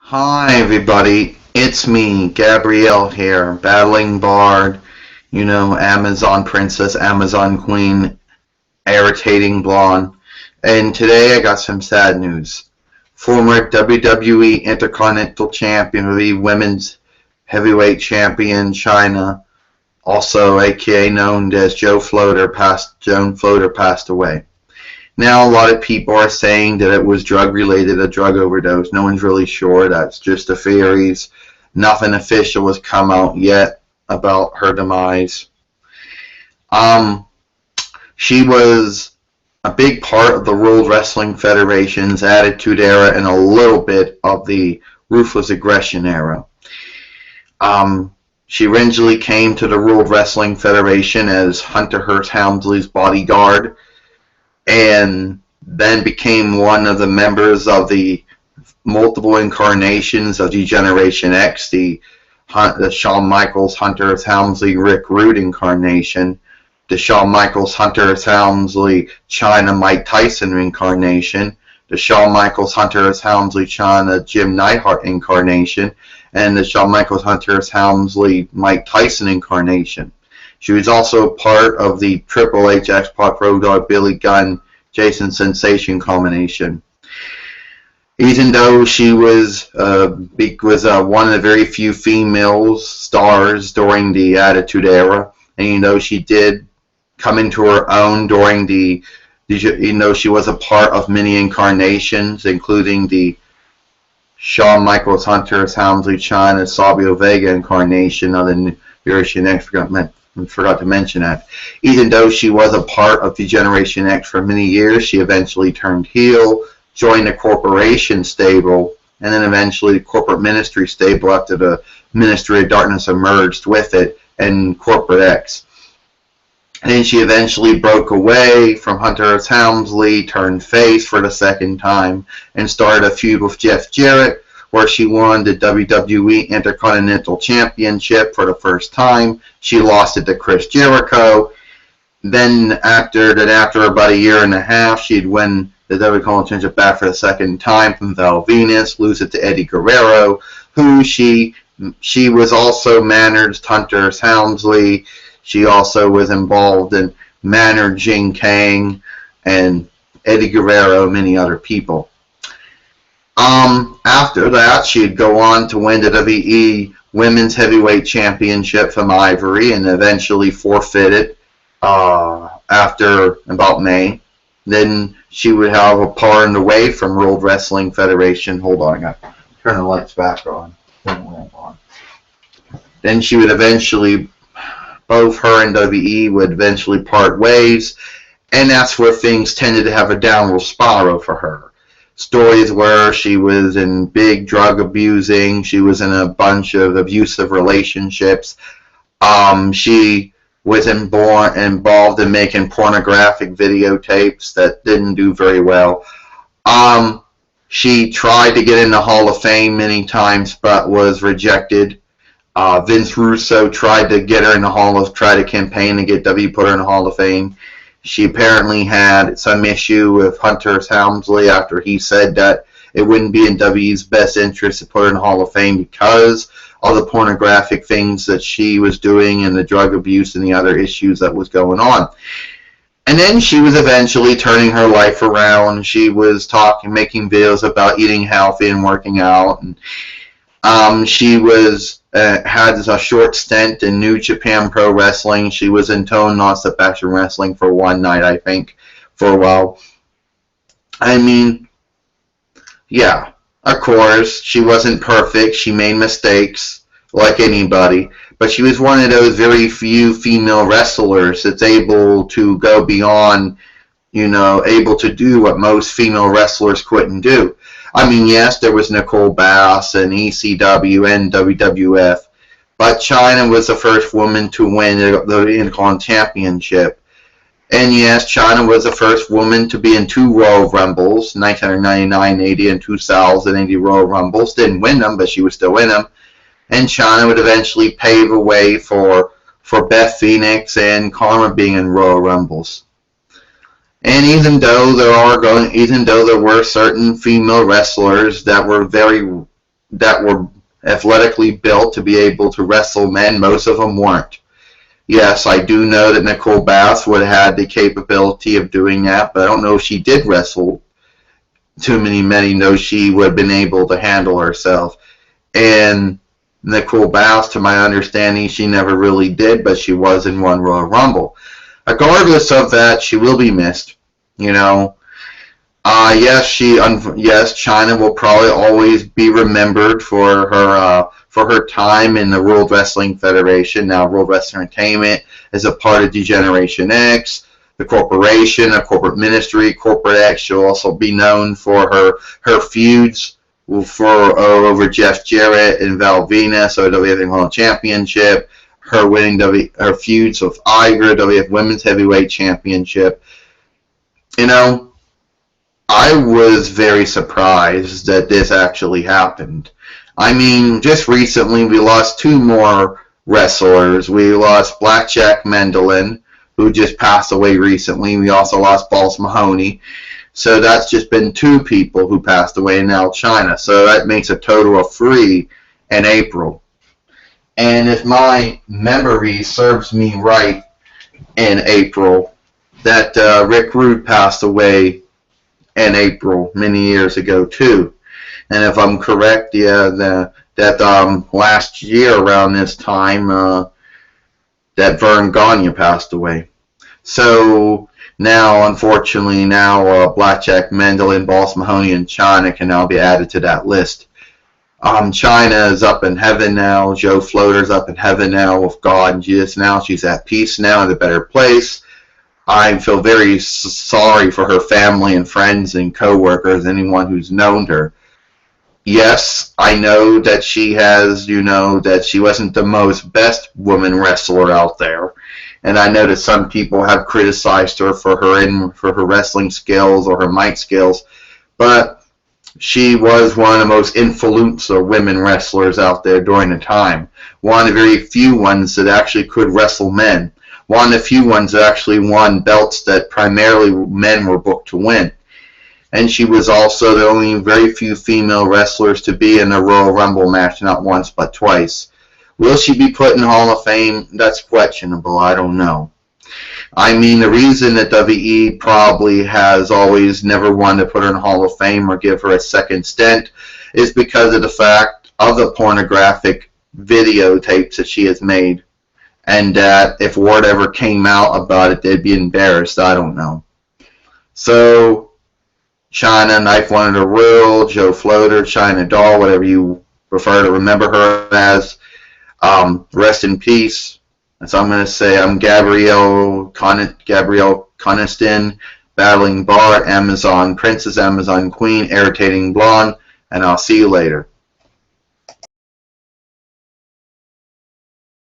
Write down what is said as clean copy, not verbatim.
Hi everybody, it's me, Gabrielle here, battling bard, Amazon princess, Amazon queen, irritating blonde. And today I got some sad news. Former WWE Intercontinental Champion, the Women's Heavyweight Champion, Chyna, also aka known as Joan Floater, passed away. Now, a lot of people are saying that it was drug-related, a drug overdose. No one's really sure. That's just the theories. Nothing official has come out yet about her demise. She was a big part of the World Wrestling Federation's Attitude Era and a little bit of the Ruthless Aggression Era. She originally came to the World Wrestling Federation as Hunter Hearst Helmsley's bodyguard, and then became one of the members of the multiple incarnations of Generation X, the Shawn Michaels, Hunter S. Helmsley, Rick Rude incarnation, the Shawn Michaels, Hunter S. Helmsley, Chyna, Mike Tyson incarnation, the Shawn Michaels, Hunter S. Helmsley, Chyna, Jim Neidhart incarnation, and the Shawn Michaels, Hunter S. Helmsley, Mike Tyson incarnation. She was also part of the Triple H X-Pac Road Dogg Billy Gunn Jason Sensation combination. Even though she was one of the very few female stars during the Attitude Era, and she did come into her own during she was a part of many incarnations, including the Shawn Michaels, Hunter S. Helmsley, Chyna, Savio Vega incarnation of the Generation X. Forgot to mention that. Even though she was a part of the Generation X for many years, she eventually turned heel, joined the corporation stable, and then eventually the corporate ministry stable after the Ministry of Darkness emerged with it, and Corporate X. And then she eventually broke away from Hunter S. Helmsley, turned face for the second time, and started a feud with Jeff Jarrett, where she won the WWE Intercontinental Championship for the first time. She lost it to Chris Jericho. Then after about a year and a half, she'd win the WWE Championship back for the second time from Val Venus, lose it to Eddie Guerrero, who she was also managed Hunter S. Helmsley. She also was involved in managing Kang and Eddie Guerrero and many other people. After that, she'd go on to win the WWE Women's Heavyweight Championship from Ivory and eventually forfeit it after about May. Then she would have a part away from World Wrestling Federation. Hold on, I got to turn the lights back on. Then she would eventually, both her and WWE would eventually part ways, and that's where things tended to have a downward spiral for her. Stories where she was in big drug abusing, she was in a bunch of abusive relationships. She was involved in making pornographic videotapes that didn't do very well. She tried to get in the Hall of Fame many times, but was rejected. Vince Russo tried to get her in the tried to campaign to get W put her in the Hall of Fame. She apparently had some issue with Hunter S. Helmsley after he said that it wouldn't be in W's best interest to put her in the Hall of Fame because of the pornographic things that she was doing and the drug abuse and the other issues that was going on. And then she was eventually turning her life around. She was making videos about eating healthy and working out. And she had a short stint in New Japan Pro Wrestling. She was in Tone Non-Stop Action Wrestling for one night, I think, for a while. I mean, yeah, of course, she wasn't perfect. She made mistakes, like anybody. But she was one of those very few female wrestlers that's able to go beyond, able to do what most female wrestlers couldn't do. I mean, yes, there was Nicole Bass and ECW and WWF, but Chyna was the first woman to win the Intercontinental Championship. And yes, Chyna was the first woman to be in 2 Royal Rumbles, 1999, 80, and 2080 Royal Rumbles. Didn't win them, but she was still in them. And Chyna would eventually pave the way for Beth Phoenix and Karma being in Royal Rumbles. And even though there were certain female wrestlers that were very that were athletically built to be able to wrestle men. Most of them weren't. Yes, I do know that Nicole Bass would have had the capability of doing that, but I don't know if she did wrestle too many men. He knows she would have been able to handle herself. And Nicole Bass, to my understanding, she never really did, but she was in one Royal Rumble. Regardless of that, she will be missed. You know, yes, Chyna will probably always be remembered for her time in the World Wrestling Federation. Now, World Wrestling Entertainment is a part of Degeneration X, the corporation, a corporate ministry, Corporate X. She'll also be known for her feuds over Jeff Jarrett and Val Venus, so WWF World Championship. Her winning her feuds with Iger, WWF Women's Heavyweight Championship. You know, I was very surprised that this actually happened. I mean, just recently we lost two more wrestlers. We lost Blackjack Mendelin, who just passed away recently. We also lost Balls Mahoney. So that's just been two people who passed away, and now Chyna. So that makes a total of 3 in April. And if my memory serves me right, in April, that Rick Rude passed away in April many years ago too. And if I'm correct, yeah, that last year around this time, that Vern Gagne passed away. So now, unfortunately, Blackjack Mendelin, Boss Mahoney, and Chyna can now be added to that list. Chyna is up in heaven now. Joe Floater's up in heaven now with God and Jesus now. She's at peace now, in a better place. I feel very sorry for her family and friends and co-workers, anyone who's known her. Yes, I know that she has, that she wasn't the most best woman wrestler out there. And I know that some people have criticized her for her wrestling skills or her mic skills. But she was one of the most influential women wrestlers out there during the time. One of the very few ones that actually could wrestle men. One of the few ones that actually won belts that primarily men were booked to win. And she was also the only very few female wrestlers to be in a Royal Rumble match, not once but twice. Will she be put in the Hall of Fame? That's questionable. I don't know. I mean, the reason that WWE probably has always never wanted to put her in the Hall of Fame or give her a second stint is because of the fact of the pornographic videotapes that she has made. And that if word ever came out about it, they'd be embarrassed. I don't know. So, Chyna, Knife One of the World, Joe Floater, Chyna Doll, whatever you prefer to remember her as, rest in peace. So I'm going to say I'm Gabrielle Coniston, Battling Bard, Amazon Princess, Amazon Queen, Irritating Blonde, and I'll see you later.